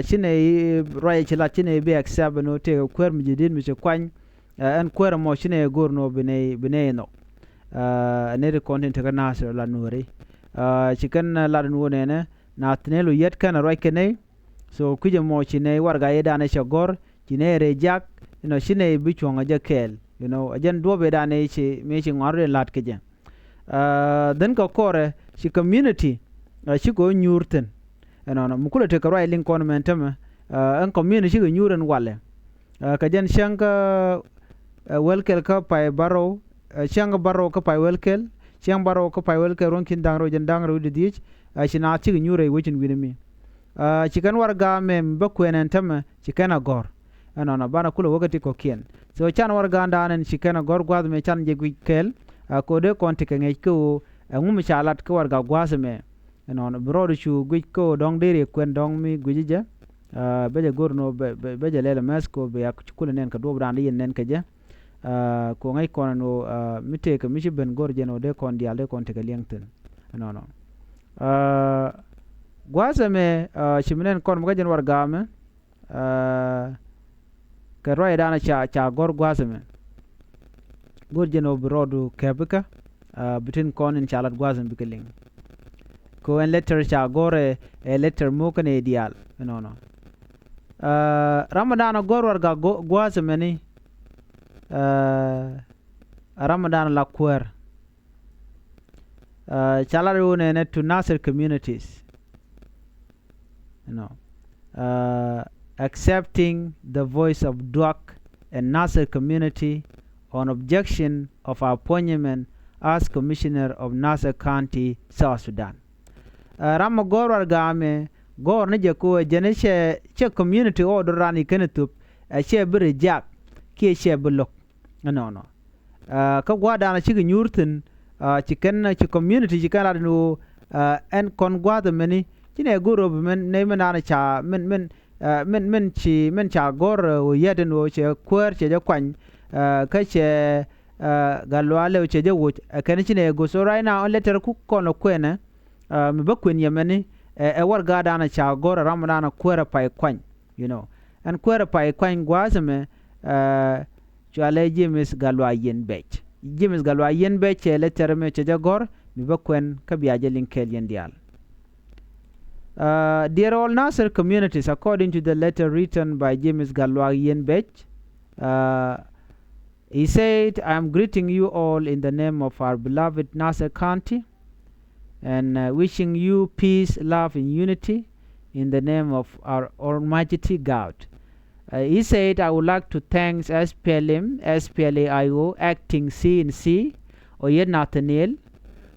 shine roi ci la shine be accept no te kwer mi jidin mi ci kwan en kwer mo shine gorno bine no ne de content ka nasir la nuri ci kan la no ne Nathaniel yet kan roi ke ne so kuji mo shine warga yeda ne shagor shine rejak no shine bi chonga je kel you know ajen dobe dane ci me ci ngare lat keje den ko kore ci community ci go nyurten no mukula te ka roi link kon mentama en community go nyuren wale ka jen shanga welkel ka pay baro shanga baro ka pay welkel shanga baro ka pay welkel ronkin dangro jen dangro de dich ci na ci nyure wicin winimi ci kan warga mem bakwenen tama ci kana gor no bana kula wogati ko kien so chan warga ndanen shikena gor gwad me chan je kel ko de konti ke ngai ko ngum chalat ko warga gwaz me no brodu chu gwi ko dong dere kwen dong mi gwijija beje gorno beje lele mesko be yak kula nen ka dobra nden nen ke je ko ngai kono no mite ke mishi ben gor je no de kon dial de konti ke liengten no gwaz me chimnen kon mga jen warga me ka roi dana cha gor gwazme gor jeno brodu kebika bitin kon in chalat gwazm bikeling ko en letter cha gore letter mo kan ideal no ramadan gor warga gwazme ni ramadan la kwer chalaro ne to Nasser communities accepting the voice of Duak and Nasser community on objection of our appointment as Commissioner of Nasser County, South Sudan. Rama Gorwar Game, Gor Nijako, Janisha community order rani Kenetup, a share berry jack, Kia share below. No. Kagwadana chicken Yurton, chicken community, chicken no, and Kongwa the many, Chine Guru men name and cha men men cha gor yeden wo che kwer che je kwan ka che galwale che je wo kan chine go so right now letter ku kono kwene me bakwen yemeni warga dana cha gor ramana kwera pai kwan you know and kwera pai kwan gwazme chale James galwa yen bech James galwa yen bech letter me che je gor me bakwen ka biaje linkel yen dial. Dear all Nasser communities, according to the letter written by James Galwa Yenbech, he said, I am greeting you all in the name of our beloved Nasser County and wishing you peace, love, and unity in the name of our Almighty God. He said, I would like to thank SPLM, SPLAIO, acting CNC, Oyed Nathaniel,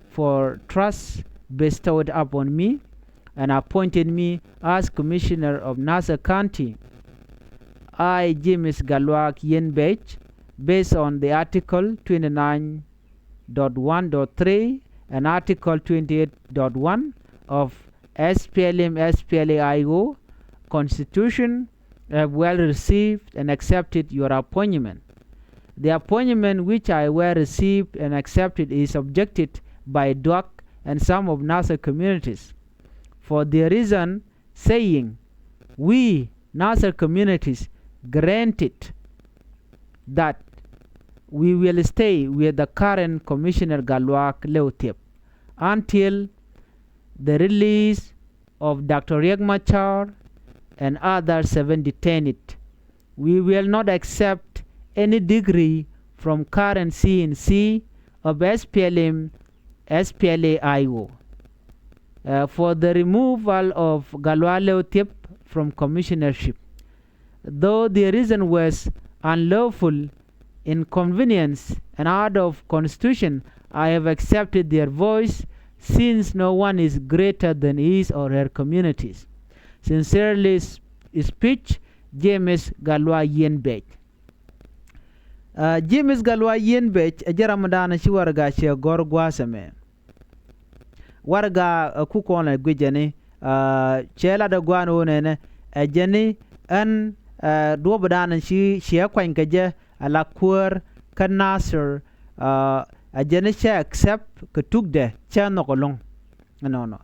for trust bestowed upon me and appointed me as Commissioner of Nasser County. I, James Galwak Yenbech, based on the Article 29.1.3 and Article 28.1 of SPLM-SPLAIO Constitution, have well received and accepted your appointment. The appointment which I well received and accepted is objected by Duak and some of Nasser communities, for the reason saying, we, Nasser communities, granted that we will stay with the current Commissioner Galwak Leutip until the release of Dr. Riek Machar and other 7 detained. We will not accept any degree from current CNC of SPLM, SPLA-IO for the removal of Galwale Otip from commissionership. Though the reason was unlawful, inconvenience, and out of constitution, I have accepted their voice, since no one is greater than his or her communities. Sincerely speech, James Galwa Yenbech. James Galwa Yenbech, a Jaramadana Shiwarga Shia Gorguasame. Warga Kukona Gujani, Chela de Guano Nene, a Jenny, and Duobadan and she acquainted a la Kur, Canasser, a Jenisha accept Katukde, Chanokolong. No.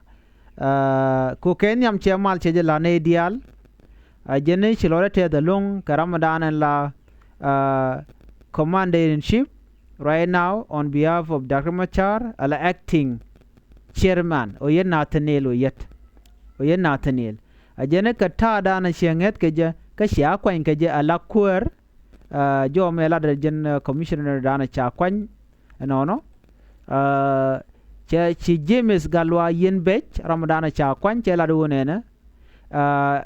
Cocainium Chamal Chejalane Dial, a Jenish Lorete the Long, Karamadan and la Commander-in-Chief, right now on behalf of Dr. Machar, a acting chairman, Oyen Nathaniel Oyen Nathaniel. A Jenica Tada and Shanget Kaja, Kashia Quain Kaja, a la Kur, Jo Mela the Gen Commissioner Dana Chakwan, and ono. Chi James Galwa Yenbech, Ramadana Chakwan, Chela Dunena,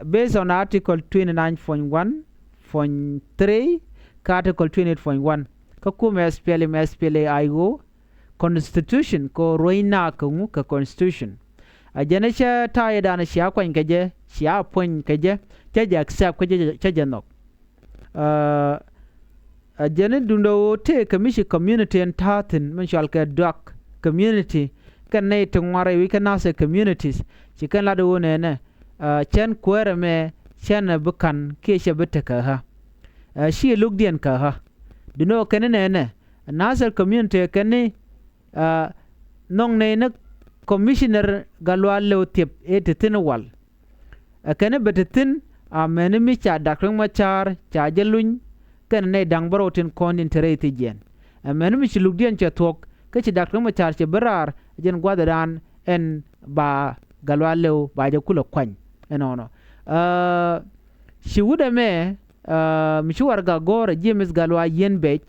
based on Article 29.1.3, Article 28.1, Kakuma SPLM SPLA-IO, Constitution, ko Roina Kungu ka Constitution. A Janesha tired and Shia Quain Kaja, Shia Point Kaja, Chaja accept Chajanok. A Janet Dundo take a mission community and tartan, Manshalka Duck community, can nate tomorrow we can ask communities. She can la do nene, Chen Quereme, Chen Bukan, Kesha Betaka ha. She looked in Kaha. Do no canene, a Nasser community can nong nene commissioner Galwalo tip 8 thin wall. A can thin a menemi cha Dr. Machar, Chajalun, can ne dangborotin con interrate jen. A menemi she looked in cha talk, catch Dr. Machar Berar, Jen Guadadan, and Ba Galwalo by the Kula Quine, and honor. She would have me. Mishuarga Gore, James Galwa Yenbech,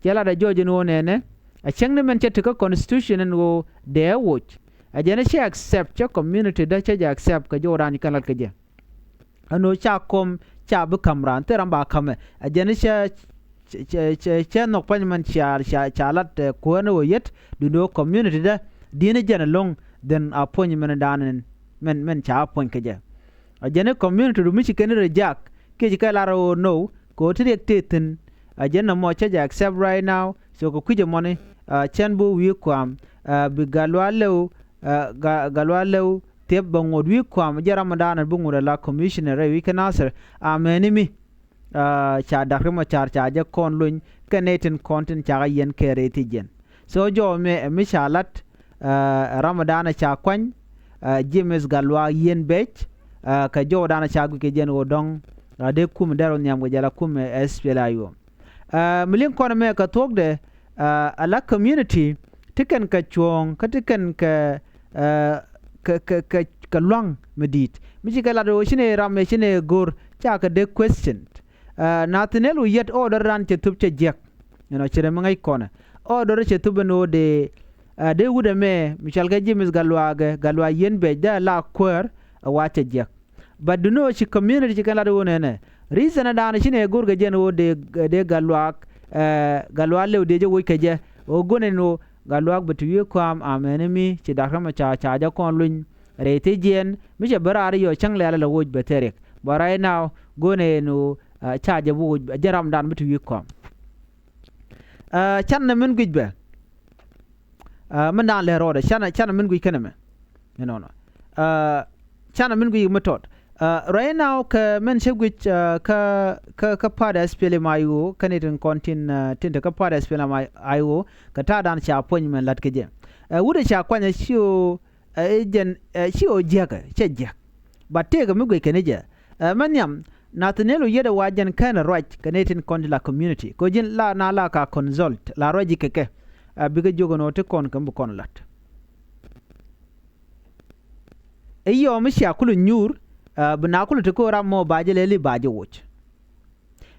Jala da Georgian one, a Changman Chetica Constitution and go there watch. A Genesia accept your community, Dutch accept Kajoran Kalakaja. A no cha come, cha become ran, teramba come, a Genesia Chanok Panman Chalat, Kuano yet, do no community there, Dina Jan along, then appointment down and men cha point Kaja. A Genet community to Michigan Jack. Kijikalaro no, go to the Titan, a general mocha accept right now, so go quit your money, Chanbu Wiquam, Bigalwalo, Galwalo, Tebong would Wiquam, Jaramadan and Bunga la commissioner, we can answer, enemy, Chadakama charge, Conlun, Canadian content Chagayan Keretigen. So Jo me a Mishalat, Ramadana Chakwan, James Galwa Yen Bech, Kajodana Chagukijan Odong. De kum daro nyam gajala kum SPLIO. Million kona me ka talk de a la community tiken ka chuong ka tiken ka luang medit. Michi ka la do shine ram shine gor cha ka de question. Nathaniel yet order ran che tup che jek. You know chere mangai kona. Order che tubeno de wuda me Michal ka James galwa yen be da la kwer a wache jek. But do know she community can do one. Reason and Danishine Gurga General de Galuak, Galuale de Wikaja, or Guneno, Galuak, but you come, I'm enemy, Chidakama Charger Conlin, Retigian, Misha Barari or Changla wood Bateric. But right now, Guneno, charge a wood, Jeram down between you come. Chanaman Gidbe Manale Roda, Chanaman Wikaname. You know, Chanaman Method. Right now, mention which ka pada SPLM-IO, Canadian content tinta ka pada SPLM-IO, ka tadan cha appointment lat keje. Wuda cha kwanya shio agent shio jaga, chejak. But take a mugwe keneja. Manyam, Nathaniel yeda wajan kana right Canadian content community. Kojin la na la ka consult la roji keke. Biga jogo no te kon kambu kon lat. yo mi sha kulu nyur bna kulu to ko ram mo baje le li baje wuch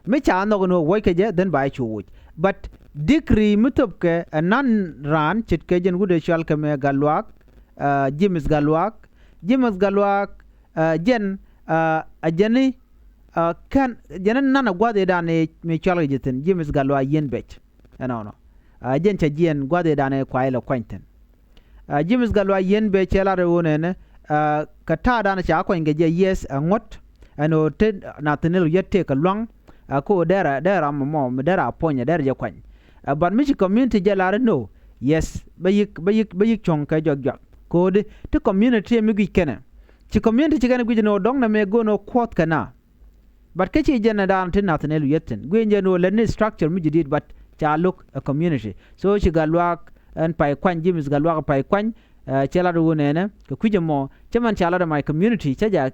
mi cha no no wo ke je den ba chu wuch but dikri mutop ke nan ran chit ke jen gude shal ke me galwak James galwak jen a jeni kan jenen nana gwade dane me chal jitin James galwa yen bech no jen cha jen gwade dane kwa ile kwanten James galwa yen be chela re wonene ka ta dana cha ko ngeje yes ngot ano te na tenel yette ka lwang ko dera mo dera ponya dera je kwan but mi community je la no yes bayik chong ka jog ko de to community mi gi kene ci community ci gane gujino dong na me gono quote kana but ke ci jena dan tin na tenel yetten gwenje no le structure mi jidit but cha look a community so ci galwa en pay kwan James galwa pay kwan chela do nene ko kujemo chaman chala da my community chaja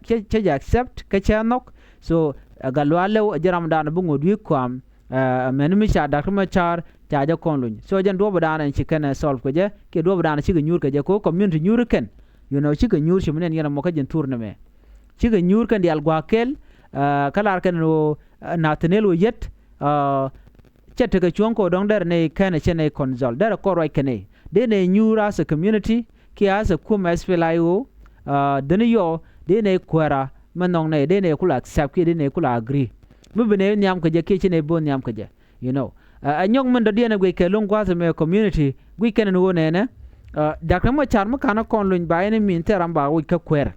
accept ka chanok so galwa le jaram dan bungo dwi kwam menumi cha da kuma char chaja konlun so jan do badana ci kana solve ko je ke do badana ci nyur ka je ko community nyur ken you know ci nyur ci menen yana mo ka jen tourne me ci nyur kan di algwa kel kala kan no natanelo yet chete ka chonko dong der ne kana chene konzol der ko roi kene de ne nyura as a community ki as a kuma SPLIO de ne yo de ne kwara manong ne de ne kula accept ki de ne kula agree mu bene nyam ka je ki chene bon nyam ka je you know anyong men do de ne gwe ke long kwa me community gwe ken no ne ne dakra mo charma kana kon luñ bayene min teram ba wi ka kwer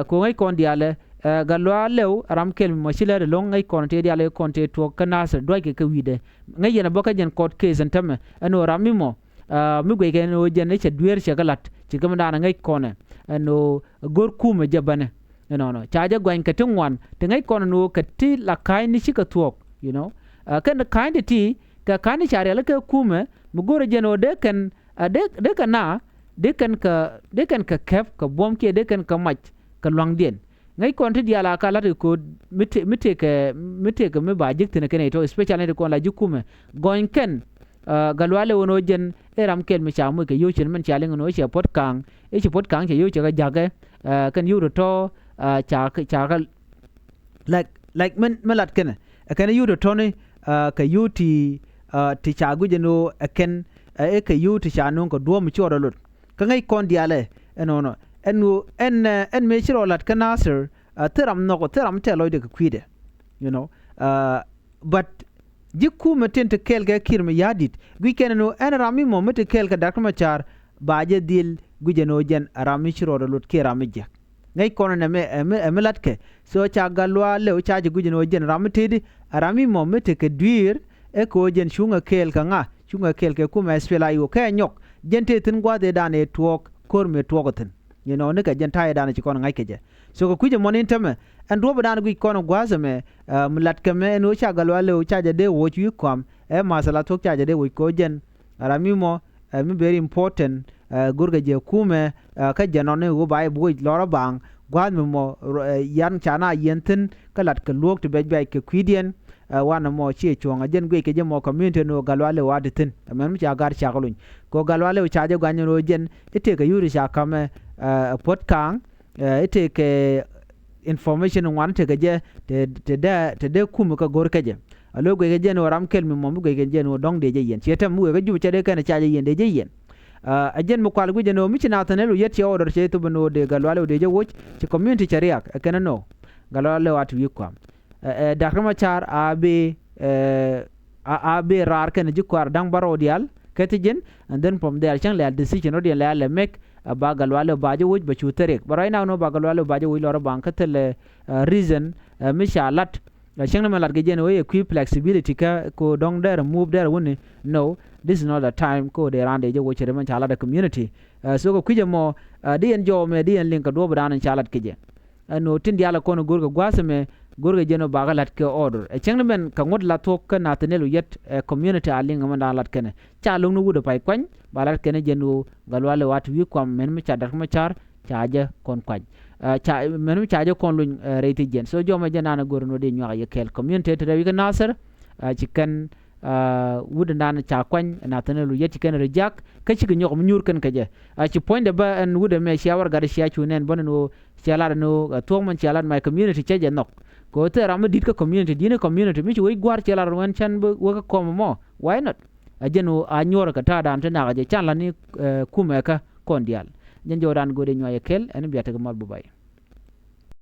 ko ngai kon diale galwa lew ram kel mo chile long ngai kon te diale kon te to kanas do ke wide ngai yena boka jen court case antame ano ramimo mi gwe ke no jen ne che duer che galat ci gam dana ngai kone no gor kuma jabane no chaja gwan ka tungwan te ngai kon no ka ti la kai ni chi ka tuok you know kan kind ti ka kan chare la ka kuma mu gor jen o de kan de kana de kan ka kep ka bom ke de kan ka mach ka long dien ngai kon ti diala ka la ko mite ke me ba jik tene kene to especially de kon la jukume goin ken galwale wono jen eram ken me chamu ke yo chen man chale ngono che pot kang ke yo che ga jage kan yu to cha like men melat ken kan yu to ne ka yu ti cha gu jeno ken ke yu ti cha non ko do mi choro lut ka ngai kon diale no en me chiro lat kanasir teram telo de kwide you know but jikku meten te kel ga kirme yadit gwi kenno en rami mo mete kel ka dakma char baje dil gujeno jen rami chiro lut ke rami je ngai kono ne me latke so cha galwa le cha gujeno jen rami tedi rami mo mete ke duir e ko jen shunga kel ka nga chunga kel ke kuma SPLIO ka nyok jente tin gwade dane tuok korme tuogoten you know ne ka jenta dane ci kono ngai keje so ko kuje monin tame and robo dane gui kono gwazame mlat kame no cha galwa le cha de wo ci kwam masala tok cha de wo ko jen aramimo mi very important gurga je kume ka janone go bai boy lora bang gwad mo yan chana yentin kalat ka lok to be ke kwidien wana mo chi chonga jen gwe ke je mo community no galwale waditin men mi cha gar cha galun ko galwale cha je ganyo no jen ite ka yuri cha kame pot kang ite ke information wan te je te de kum ka gor ke je alo gwe ke je no ram kel mi mo gwe ke je no dong de je yen cheta mu ga ju che de kana cha je yen de je yen ajen mo kwal gwe no mi china tanelu yet ya order che to bano de galwale de je wo chi community chariak kana no galwale watu yikwam dakama char abe rar kan jikwar dang baro dial ketijen and then from there chang le decision odial le make ba galwale baje wuj ba chuterek barai now no ba galwale baje wuj lor bank tel reason mishalat chang na lat gejen we equip flexibility ka ko dong there move there woni no this is not the time ko de rande je wo chere man chala the community so ko kuje mo di en jo me di en link do badan chalat kije no tin diala kono gorgo gwasame gorga jeno bagalat ke order chengna men ka ngod la tok ka natanelu yet community alinga manda lat kene cha long no wudo pay kwany balat kene jenu galwale wat wi kwam men mi cha dak ma char chaja kon kwany cha men mi chaja kon luñ reyti jen so joma jenana gorno de ñwa ye kel community te wi ka nasar ci kan wuda nan cha kwan na tanelu yeti ken rejak ka ci nyok nyur ken kaje a ci point de ba en wuda me shawar gar shi achu nen bonno chala no to man chala my community cheje nok ko te ram dit ka community dine community mi ci way gwar chala wan chan ba wa ko mo why not a jenu a nyor ka ta dan tana ga je chala ni kuma ka kondial jen jodan gode nyoy kel en biata ga mal bu bay